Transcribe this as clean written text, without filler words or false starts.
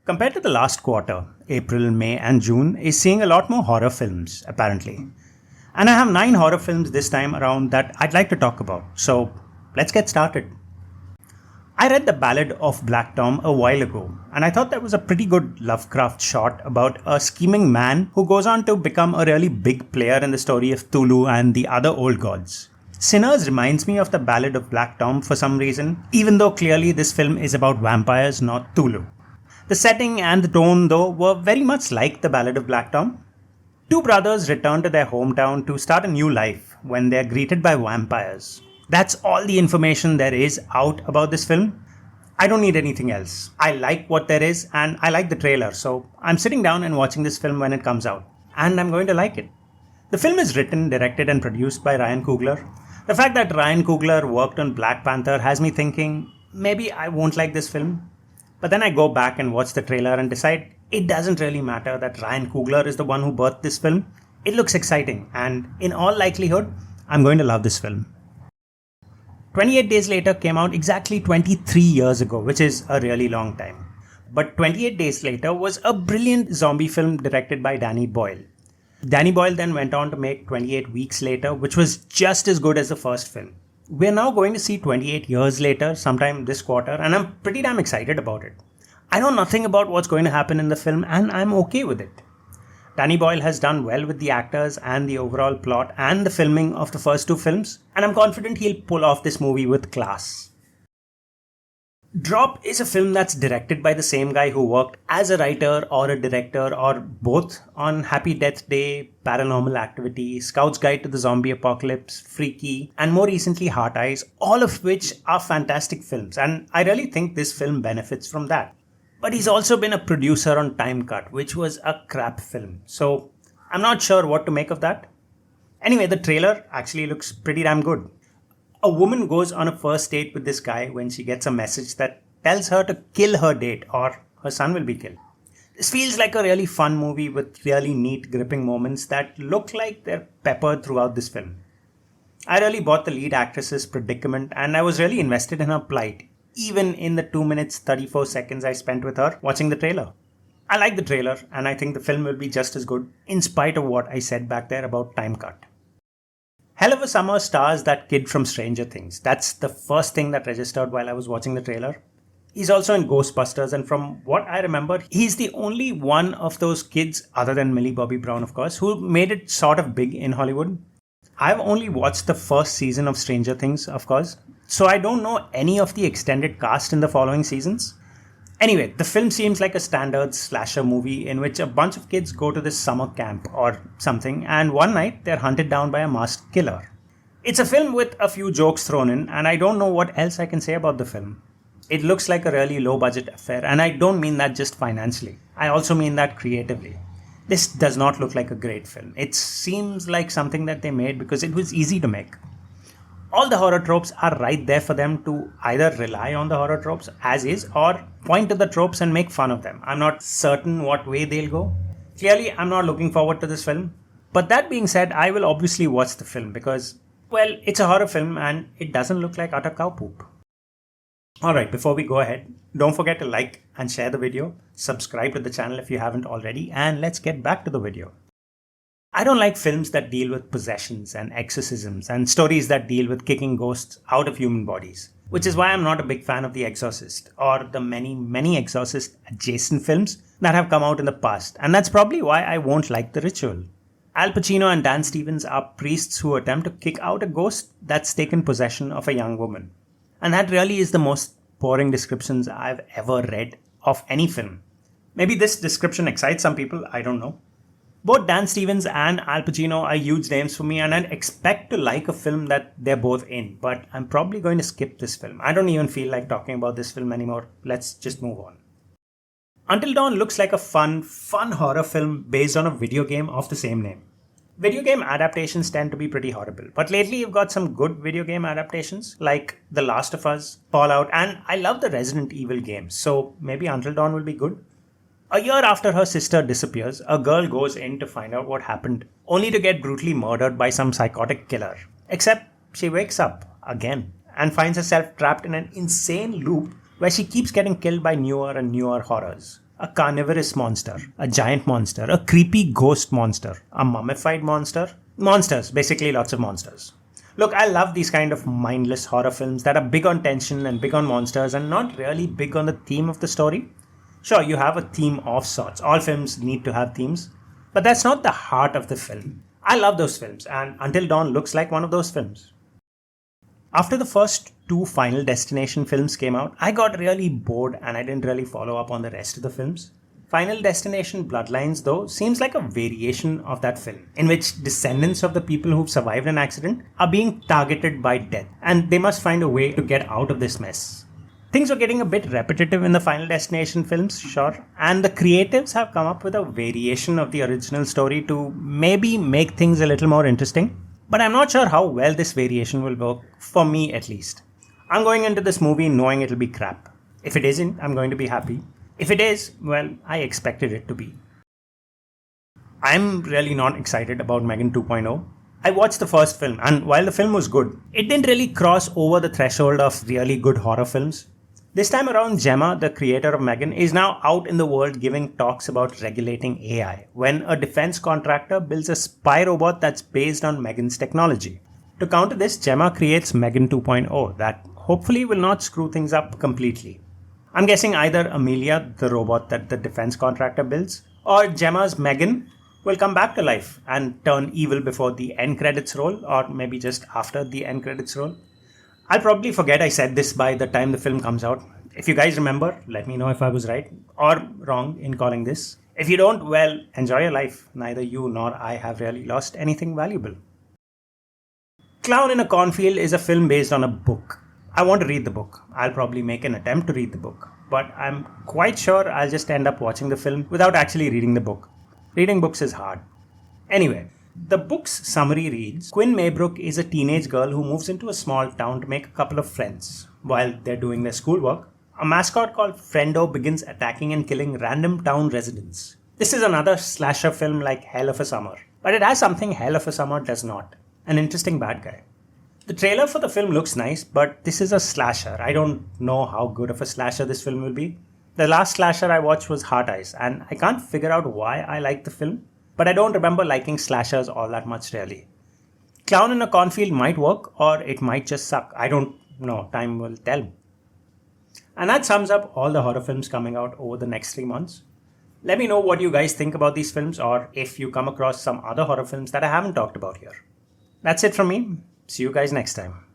Compared to the last quarter, April, May, and June is seeing a lot more horror films, apparently. And I have 9 horror films this time around that I'd like to talk about. So let's get started. I read The Ballad of Black Tom a while ago, and I thought that was a pretty good Lovecraft short about a scheming man who goes on to become a really big player in the story of Cthulhu and the other old gods. Sinners reminds me of The Ballad of Black Tom for some reason, even though clearly this film is about vampires, not Cthulhu. The setting and the tone, though, were very much like The Ballad of Black Tom. Two brothers return to their hometown to start a new life when they are greeted by vampires. That's all the information there is out about this film. I don't need anything else. I like what there is and I like the trailer, so I'm sitting down and watching this film when it comes out. And I'm going to like it. The film is written, directed and produced by Ryan Coogler. The fact that Ryan Coogler worked on Black Panther has me thinking, maybe I won't like this film. But then I go back and watch the trailer and decide it doesn't really matter that Ryan Coogler is the one who birthed this film. It looks exciting and in all likelihood, I'm going to love this film. 28 Days Later came out exactly 23 years ago, which is a really long time. But 28 Days Later was a brilliant zombie film directed by Danny Boyle. Danny Boyle then went on to make 28 Weeks Later, which was just as good as the first film. We're now going to see 28 Years Later sometime this quarter, and I'm pretty damn excited about it. I know nothing about what's going to happen in the film, and I'm okay with it. Danny Boyle has done well with the actors and the overall plot and the filming of the first 2 films, and I'm confident he'll pull off this movie with class. Drop is a film that's directed by the same guy who worked as a writer or a director or both on Happy Death Day, Paranormal Activity, Scout's Guide to the Zombie Apocalypse, Freaky, and more recently Heart Eyes, all of which are fantastic films, and I really think this film benefits from that. But he's also been a producer on Time Cut, which was a crap film, so I'm not sure what to make of that. Anyway, the trailer actually looks pretty damn good. A woman goes on a first date with this guy when she gets a message that tells her to kill her date or her son will be killed. This feels like a really fun movie with really neat gripping moments that look like they're peppered throughout this film. I really bought the lead actress's predicament and I was really invested in her plight, even in the 2 minutes 34 seconds I spent with her watching the trailer. I like the trailer and I think the film will be just as good in spite of what I said back there about Time Cut. Hell of a Summer stars that kid from Stranger Things. That's the first thing that registered while I was watching the trailer. He's also in Ghostbusters, and from what I remember, he's the only one of those kids, other than Millie Bobby Brown of course, who made it sort of big in Hollywood. I've only watched the first season of Stranger Things, of course, so I don't know any of the extended cast in the following seasons. Anyway, the film seems like a standard slasher movie in which a bunch of kids go to this summer camp or something, and one night they're hunted down by a masked killer. It's a film with a few jokes thrown in, and I don't know what else I can say about the film. It looks like a really low budget affair, and I don't mean that just financially. I also mean that creatively. This does not look like a great film. It seems like something that they made because it was easy to make. All the horror tropes are right there for them to either rely on the horror tropes as is or point to the tropes and make fun of them. I'm not certain what way they'll go. Clearly, I'm not looking forward to this film. But that being said, I will obviously watch the film because, well, it's a horror film and it doesn't look like utter cow poop. Alright, before we go ahead, don't forget to like and share the video, subscribe to the channel if you haven't already, and let's get back to the video. I don't like films that deal with possessions and exorcisms and stories that deal with kicking ghosts out of human bodies, which is why I'm not a big fan of The Exorcist or the many Exorcist adjacent films that have come out in the past, and that's probably why I won't like The Ritual. Al Pacino and Dan Stevens are priests who attempt to kick out a ghost that's taken possession of a young woman. And that really is the most boring descriptions I've ever read of any film. Maybe this description excites some people, I don't know. Both Dan Stevens and Al Pacino are huge names for me, and I expect to like a film that they're both in, but I'm probably going to skip this film. I don't even feel like talking about this film anymore. Let's just move on. Until Dawn looks like a fun horror film based on a video game of the same name. Video game adaptations tend to be pretty horrible, but lately you've got some good video game adaptations like The Last of Us, Fallout, and I love the Resident Evil games, so maybe Until Dawn will be good. A year after her sister disappears, a girl goes in to find out what happened, only to get brutally murdered by some psychotic killer. Except she wakes up again and finds herself trapped in an insane loop where she keeps getting killed by newer and newer horrors. a carnivorous monster, a giant monster, a creepy ghost monster, a mummified monster. Monsters, basically lots of monsters. Look, I love these kind of mindless horror films that are big on tension and big on monsters and not really big on the theme of the story. Sure, you have a theme of sorts. All films need to have themes, but that's not the heart of the film. I love those films, and Until Dawn looks like one of those films. After the first two Final Destination films came out, I got really bored and I didn't really follow up on the rest of the films. Final Destination Bloodlines, though, seems like a variation of that film, in which descendants of the people who've survived an accident are being targeted by death, and they must find a way to get out of this mess. Things were getting a bit repetitive in the Final Destination films, sure, and the creatives have come up with a variation of the original story to maybe make things a little more interesting. But I'm not sure how well this variation will work, for me at least. I'm going into this movie knowing it'll be crap. If it isn't, I'm going to be happy. If it is, well, I expected it to be. I'm really not excited about Megan 2.0. I watched the first film, and while the film was good, it didn't really cross over the threshold of really good horror films. This time around, Gemma, the creator of Megan, is now out in the world giving talks about regulating AI when a defense contractor builds a spy robot that's based on Megan's technology. To counter this, Gemma creates Megan 2.0 that hopefully will not screw things up completely. I'm guessing either Amelia, the robot that the defense contractor builds, or Gemma's Megan will come back to life and turn evil before the end credits roll, or maybe just after the end credits roll. I'll probably forget I said this by the time the film comes out. If you guys remember, let me know if I was right or wrong in calling this. If you don't, well, enjoy your life. Neither you nor I have really lost anything valuable. Clown in a Cornfield is a film based on a book. I want to read the book. I'll probably make an attempt to read the book. But I'm quite sure I'll just end up watching the film without actually reading the book. Reading books is hard. Anyway, the book's summary reads, Quinn Maybrook is a teenage girl who moves into a small town to make a couple of friends. While they're doing their schoolwork, a mascot called Friendo begins attacking and killing random town residents. This is another slasher film like Hell of a Summer, but it has something Hell of a Summer does not. An interesting bad guy. The trailer for the film looks nice, but this is a slasher. I don't know how good of a slasher this film will be. The last slasher I watched was Heart Eyes, and I can't figure out why I like the film. But I don't remember liking slashers all that much really. Clown in a Cornfield might work, or it might just suck. I don't know, time will tell. And that sums up all the horror films coming out over the next 3 months. Let me know what you guys think about these films, or if you come across some other horror films that I haven't talked about here. That's it from me. See you guys next time.